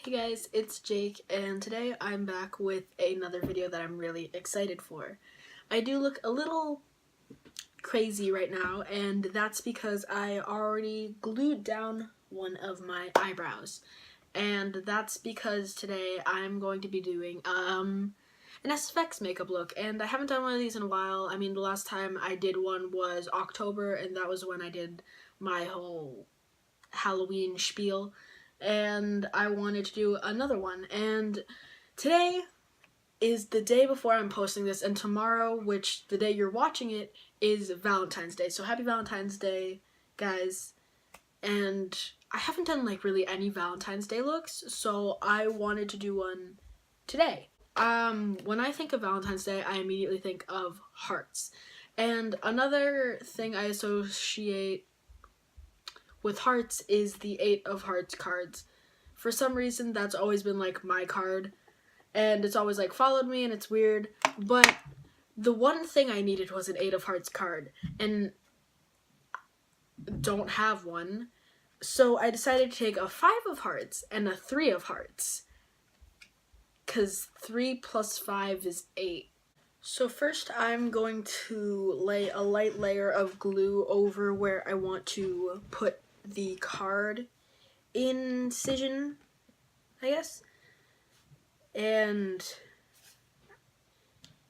Hey guys, it's Jake, and today I'm back with another video that I'm really excited for. I do look a little crazy right now, and that's because I already glued down one of my eyebrows. And that's because today I'm going to be doing an SFX makeup look, and I haven't done one of these in a while. I mean, the last time I did one was October, and that was when I did my whole Halloween spiel, and I wanted to do another one. And today is the day before I'm posting this, and tomorrow, which the day you're watching it, is Valentine's Day. So happy Valentine's Day, guys. And I haven't done like really any Valentine's Day looks, so I wanted to do one today. When I think of Valentine's Day, I immediately think of hearts. And another thing I associate with hearts is the 8 of Hearts cards. For some reason, that's always been like my card, and it's always like followed me, and it's weird. But the one thing I needed was an 8 of Hearts card, and don't have one. So I decided to take a 5 of Hearts and a 3 of Hearts, because 3 plus 5 is 8. So first I'm going to lay a light layer of glue over where I want to put the card incision, I guess. And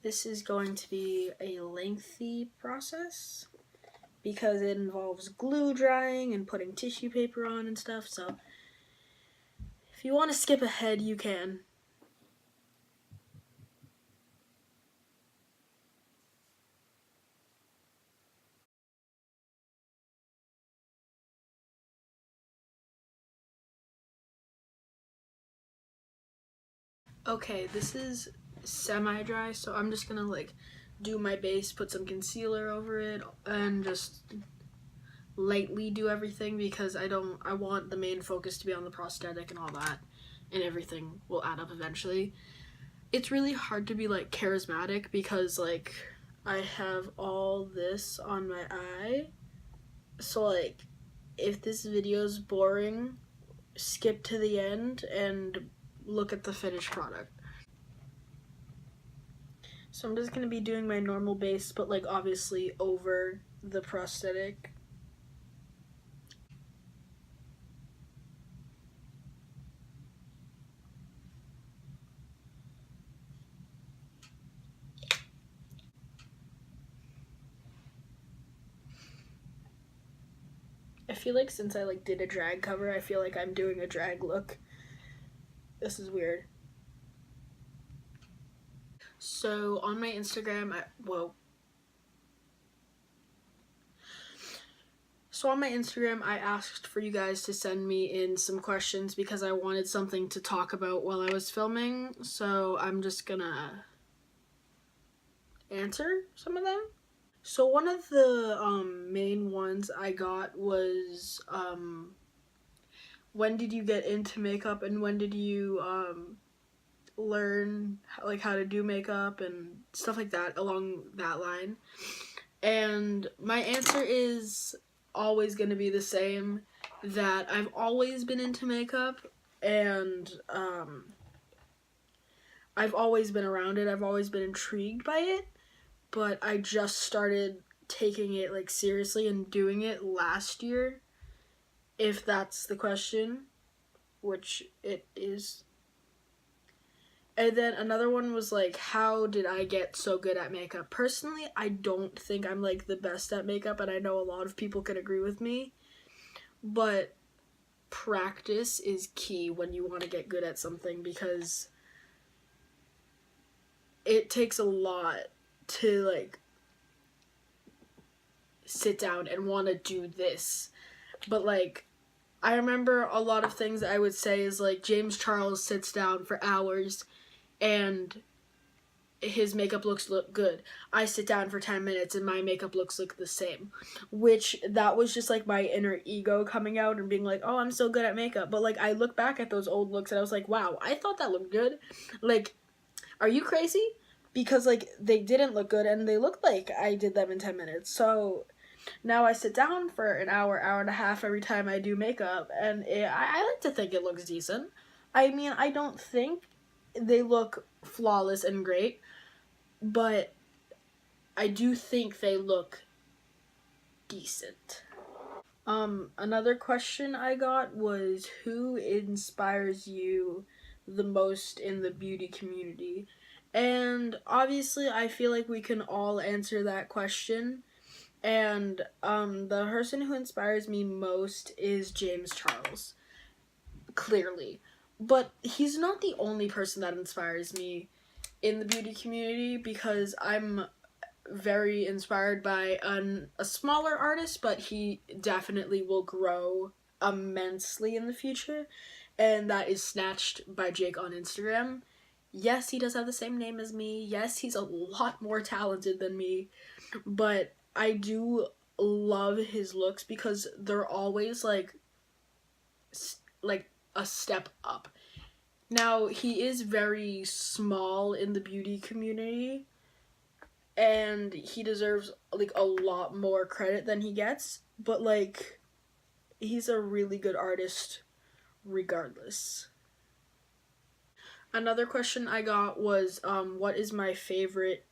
this is going to be a lengthy process because it involves glue drying and putting tissue paper on and stuff. So if you want to skip ahead, you can. Okay, this is semi-dry, so I'm just gonna like do my base, put some concealer over it, and just lightly do everything because I want the main focus to be on the prosthetic and all that, and everything will add up eventually. It's really hard to be like charismatic because like I have all this on my eye, so like if this video's boring, skip to the end and look at the finished product. So I'm just going to be doing my normal base, but like obviously over the prosthetic. I feel like since I like did a drag cover, I feel like I'm doing a drag look. This is weird. So on my Instagram, I asked for you guys to send me in some questions because I wanted something to talk about while I was filming. So I'm just gonna answer some of them. So one of the main ones I got was when did you get into makeup and when did you learn like how to do makeup and stuff like that along that line. And my answer is always going to be the same, that I've always been into makeup, and I've always been around it. I've always been intrigued by it, but I just started taking it like seriously and doing it last year, if that's the question, which it is. And then another one was like, how did I get so good at makeup? Personally, I don't think I'm like the best at makeup, and I know a lot of people can agree with me, but practice is key when you want to get good at something because it takes a lot to like sit down and want to do this. But like, I remember a lot of things I would say is like, James Charles sits down for hours and his makeup looks look good. I sit down for 10 minutes and my makeup looks look the same, which that was just like my inner ego coming out and being like, oh, I'm so good at makeup. But like, I look back at those old looks and I was like, wow, I thought that looked good. Like, are you crazy? Because like, they didn't look good and they looked like I did them in 10 minutes. So now I sit down for an hour, hour and a half every time I do makeup, and I like to think it looks decent. I mean, I don't think they look flawless and great, but I do think they look decent. Another question I got was, who inspires you the most in the beauty community? And obviously, I feel like we can all answer that question. And the person who inspires me most is James Charles, clearly. But he's not the only person that inspires me in the beauty community, because I'm very inspired by a smaller artist, but he definitely will grow immensely in the future, and that is Snatched by Jake on Instagram. Yes, he does have the same name as me. Yes, he's a lot more talented than me, but I do love his looks because they're always like a step up. Now, he is very small in the beauty community, and he deserves like a lot more credit than he gets, but like he's a really good artist regardless. Another question I got was, what is my favorite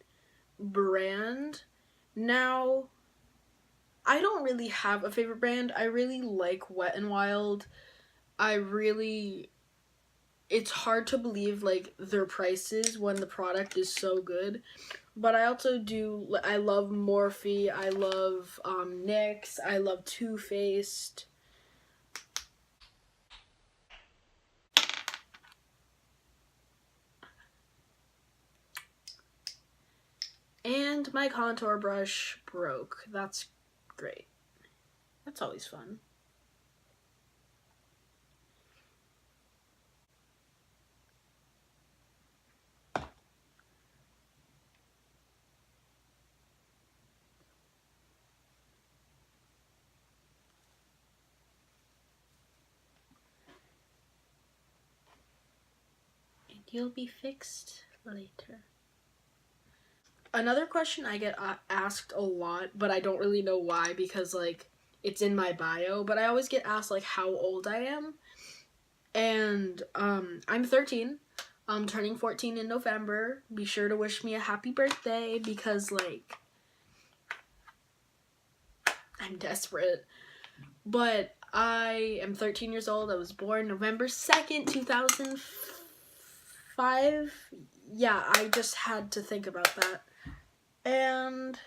brand? Now, I don't really have a favorite brand. I really like Wet n Wild. I really It's hard to believe like their prices when the product is so good. But I also do, I love Morphe, I love NYX, I love Too Faced. And my contour brush broke. That's great. That's always fun. And you'll be fixed later. Another question I get asked a lot, but I don't really know why, because like it's in my bio, but I always get asked like how old I am. And I'm 13. I'm turning 14 in November. Be sure to wish me a happy birthday, because like I'm desperate. But I am 13 years old. I was born November 2nd, 2005. Yeah, I just had to think about that. And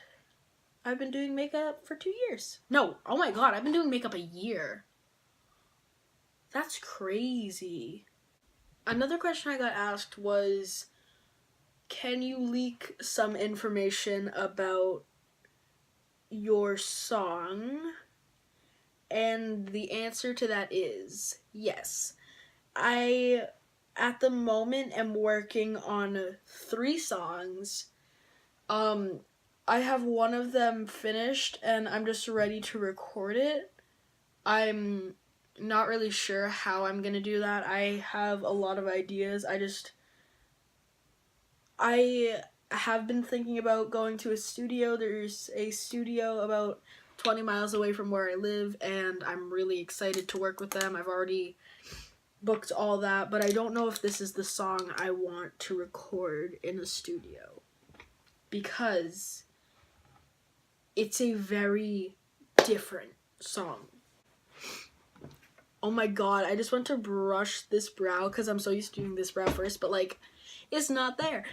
I've been doing makeup for 2 years. No, oh my god, I've been doing makeup a year. That's crazy. Another question I got asked was, can you leak some information about your song? And the answer to that is yes. I, at the moment, am working on 3 songs. I have one of them finished, and I'm just ready to record it. I'm not really sure how I'm gonna do that. I have a lot of ideas. I have been thinking about going to a studio. There's a studio about 20 miles away from where I live, and I'm really excited to work with them. I've already booked all that, but I don't know if this is the song I want to record in a studio, because it's a very different song. Oh my god, I just went to brush this brow because I'm so used to doing this brow first, but like, it's not there.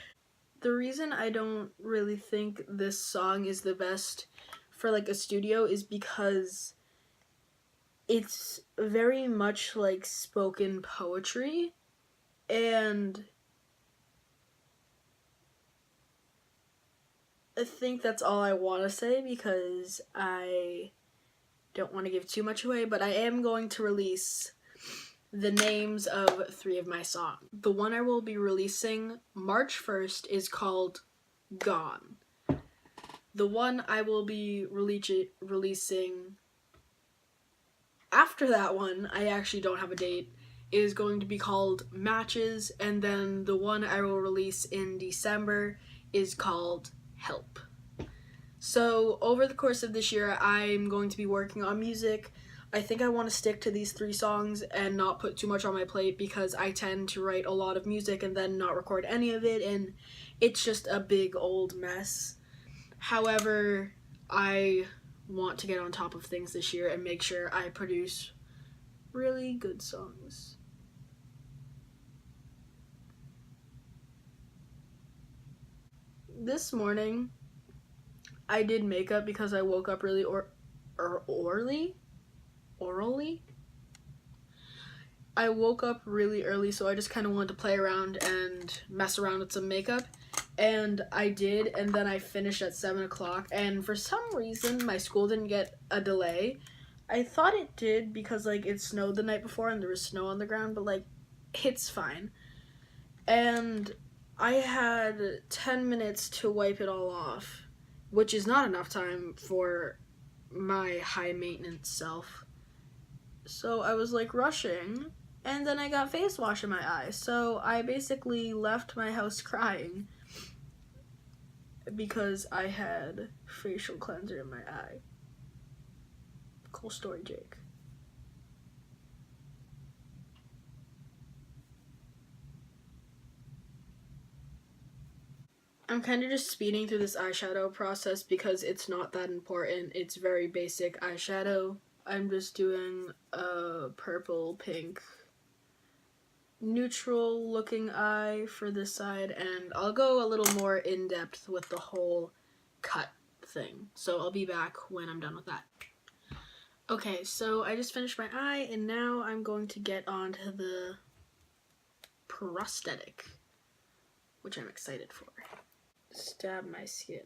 The reason I don't really think this song is the best for like a studio is because it's very much like spoken poetry, and I think that's all I want to say, because I don't want to give too much away, but I am going to release the names of 3 of my songs. The one I will be releasing March 1st is called Gone. The one I will be releasing after that one, I actually don't have a date, is going to be called Matches, and then the one I will release in December is called Help. So over the course of this year, I'm going to be working on music. I think I want to stick to these 3 songs and not put too much on my plate because I tend to write a lot of music and then not record any of it, and it's just a big old mess. However, I want to get on top of things this year and make sure I produce really good songs. This morning, I did makeup because I woke up really orally. I woke up really early, so I just kind of wanted to play around and mess around with some makeup. And I did, and then I finished at 7 o'clock. And for some reason, my school didn't get a delay. I thought it did because, like, it snowed the night before and there was snow on the ground, but, like, it's fine. And I had 10 minutes to wipe it all off, which is not enough time for my high maintenance self. So I was, like, rushing, and then I got face wash in my eye. So I basically left my house crying because I had facial cleanser in my eye. Cool story, Jake. I'm kind of just speeding through this eyeshadow process because it's not that important. It's very basic eyeshadow. I'm just doing a purple, pink, neutral looking eye for this side, and I'll go a little more in depth with the whole cut thing. So I'll be back when I'm done with that. Okay, so I just finished my eye, and now I'm going to get onto the prosthetic, which I'm excited for. Stab my skin.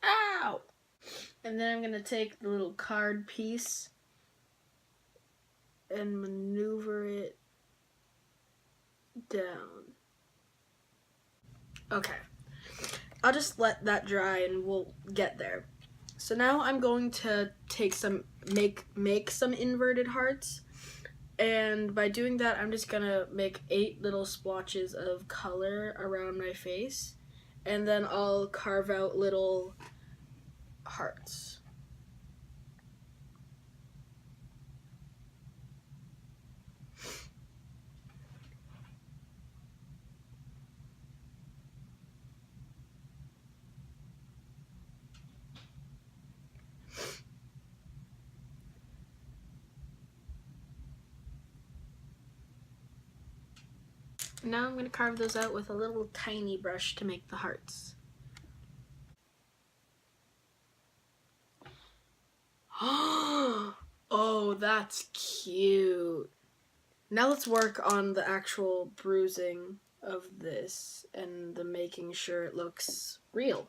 Ow! And then I'm going to take the little card piece and maneuver it down. Okay. I'll just let that dry and we'll get there. So now I'm going to take some, make some inverted hearts. And by doing that, I'm just gonna make 8 little splotches of color around my face. And then I'll carve out little hearts. Now I'm going to carve those out with a little tiny brush to make the hearts. Oh, that's cute. Now let's work on the actual bruising of this and the making sure it looks real.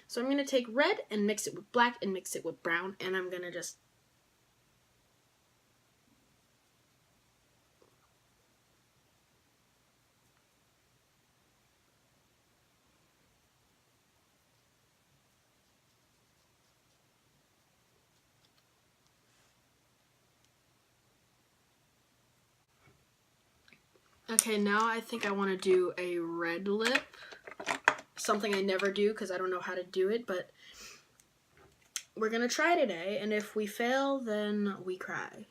So I'm going to take red and mix it with black and mix it with brown, and I'm going to just Okay, now I think I want to do a red lip. Something I never do because I don't know how to do it, but we're going to try today, and if we fail, then we cry.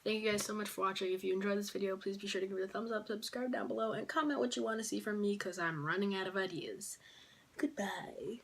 Thank you guys so much for watching. If you enjoyed this video, please be sure to give it a thumbs up, subscribe down below, and comment what you want to see from me because I'm running out of ideas. Goodbye.